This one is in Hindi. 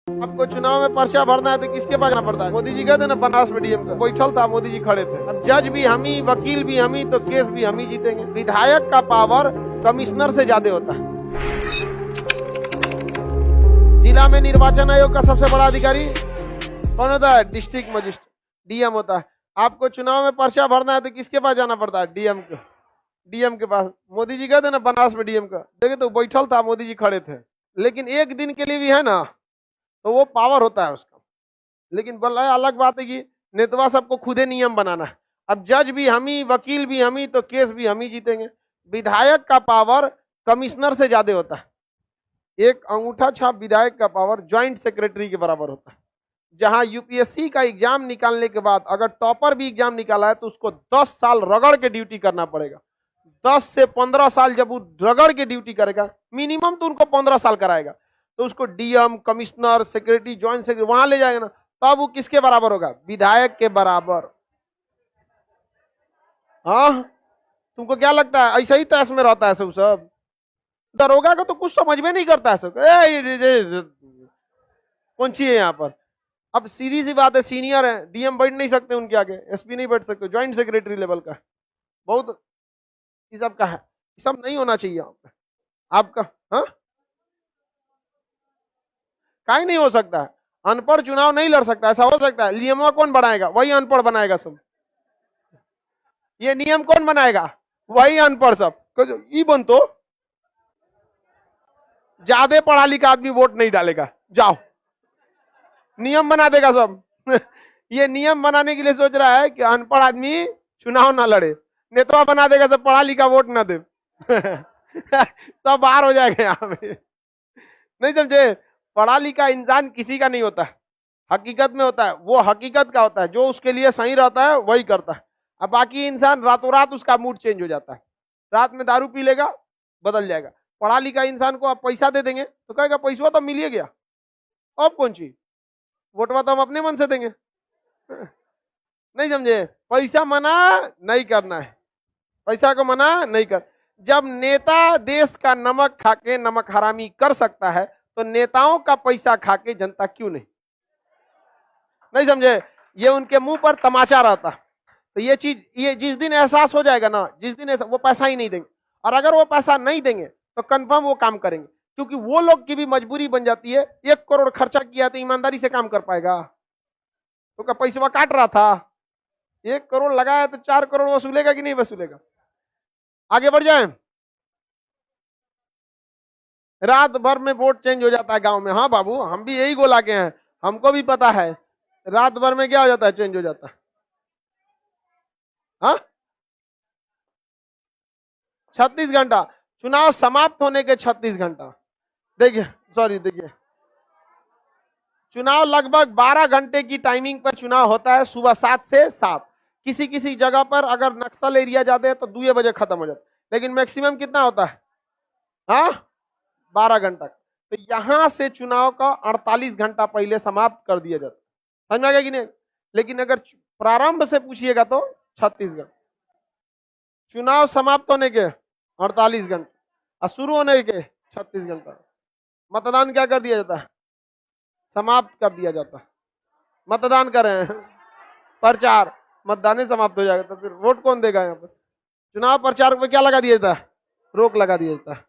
आपको चुनाव में पर्चा भरना है तो किसके पास जाना पड़ता है? मोदी जी गए थे ना बनारस में डीएम का, बैठल था, मोदी जी खड़े थे। अब जज भी हम ही, वकील भी हम ही, तो केस भी हम ही जीतेंगे। विधायक का पावर कमिश्नर से ज्यादा होता है। जिला में निर्वाचन आयोग का सबसे बड़ा अधिकारी कौन होता है? डिस्ट्रिक्ट मजिस्ट्रेट, डीएम होता है। आपको चुनाव में पर्चा भरना है तो किसके पास जाना पड़ता है? डीएम के पास। मोदी जी गए थे ना बनारस में डीएम का, देखे तो बैठल था, मोदी जी खड़े थे। लेकिन एक दिन के लिए भी है ना, तो वो पावर होता है उसका। लेकिन बोला अलग बात है कि नेतवा सबको खुदे नियम बनाना है। अब जज भी हम ही, वकील भी हम ही, तो केस भी हम ही जीतेंगे। विधायक का पावर कमिश्नर से ज्यादा होता है। एक अंगूठा छाप विधायक का पावर ज्वाइंट सेक्रेटरी के बराबर होता है। जहां यूपीएससी का एग्जाम निकालने के बाद अगर टॉपर भी एग्जाम निकाला है तो उसको 10 साल रगड़ के ड्यूटी करना पड़ेगा। 10 से 15 साल जब वो रगड़ के ड्यूटी करेगा, मिनिमम तो उनको 15 साल कराएगा, तो उसको DM, commissioner, secretary, joint secretary वहां ले जाएगा ना, तब वो किसके बराबर होगा? विधायक के बराबर। हाँ, तुमको क्या लगता है ऐसा ही तैस में रहता है सब? दरोगा का तो कुछ समझ में नहीं करता है सब। कौन सी है यहाँ पर? अब सीधी सी बात है, सीनियर है, डीएम बैठ नहीं सकते उनके आगे, एसपी नहीं बैठ सकते, ज्वाइंट सेक्रेटरी लेवल का बहुत ये सब का है। ये सब नहीं होना चाहिए आपका। हाँ, काहे नहीं हो सकता है? अनपढ़ चुनाव नहीं लड़ सकता, ऐसा हो सकता है? नियम कौन बनाएगा? वही अनपढ़ बनाएगा सब। ये नियम कौन बनाएगा? वही अनपढ़ सब। ई बन तो ज्यादा पढ़ा लिखा आदमी वोट नहीं डालेगा, जाओ नियम बना देगा सब। ये नियम बनाने के लिए सोच रहा है कि अनपढ़ आदमी चुनाव ना लड़े, नेता बना देगा सब पढ़ा लिखा वोट ना दे। सब बाहर हो जाएगा यहाँ पे। नहीं समझे? पढ़ा लिखा इंसान किसी का नहीं होता है, हकीकत में होता है। वो हकीकत का होता है, जो उसके लिए सही रहता है वही करता है। अब बाकी इंसान रातों रात उसका मूड चेंज हो जाता है, रात में दारू पी लेगा, बदल जाएगा। पढ़ा लिखा इंसान को आप पैसा दे देंगे तो कहेगा पैसा तो मिल ही गया, अब कौन चीज, वोटवा तो हम अपने मन से देंगे। नहीं समझे? पैसा मना नहीं करना है, पैसा को मना नहीं कर। जब नेता देश का नमक खाके नमक हरामी कर सकता है, तो नेताओं का पैसा खाके जनता क्यों नहीं? नहीं समझे? ये उनके मुंह पर तमाचा रहता। तो ये चीज, ये जिस दिन एहसास हो जाएगा ना, जिस दिन वो पैसा ही नहीं देंगे, और अगर वो पैसा नहीं देंगे तो कंफर्म वो काम करेंगे, क्योंकि वो लोग की भी मजबूरी बन जाती है। 1 करोड़ खर्चा किया तो ईमानदारी से काम कर पाएगा? तो क्या पैसा काट रहा था? 1 करोड़ लगाया तो 4 करोड़ वसूलेगा कि नहीं वसूलेगा? आगे बढ़ जाए। रात भर में वोट चेंज हो जाता है गांव में। हाँ बाबू, हम भी यही गोला के हैं, हमको भी पता है। रात भर में क्या हो जाता है? चेंज हो जाता है। हाँ, 36 घंटा। चुनाव समाप्त होने के 36 घंटा। देखिए, सॉरी, देखिए, चुनाव लगभग 12 घंटे की टाइमिंग पर चुनाव होता है, सुबह 7 से 7। किसी किसी जगह पर अगर नक्सल एरिया ज्यादा है तो 2 बजे खत्म हो जाता है, लेकिन मैक्सिमम कितना होता है? हाँ, 12 घंटा। तो यहां से चुनाव का 48 घंटा पहले समाप्त कर दिया जाता है। समझ में आ गया कि नहीं? लेकिन अगर प्रारंभ से पूछिएगा तो 36 घंटा, चुनाव समाप्त होने के 48 घंटे और शुरू होने के 36 घंटा। मतदान क्या कर दिया जाता है? समाप्त कर दिया जाता है। मतदान करें, प्रचार, मतदान ही समाप्त हो जाएगा तो फिर वोट कौन देगा? यहाँ पर चुनाव प्रचार पे क्या लगा दिया जाता है? रोक लगा दिया जाता है।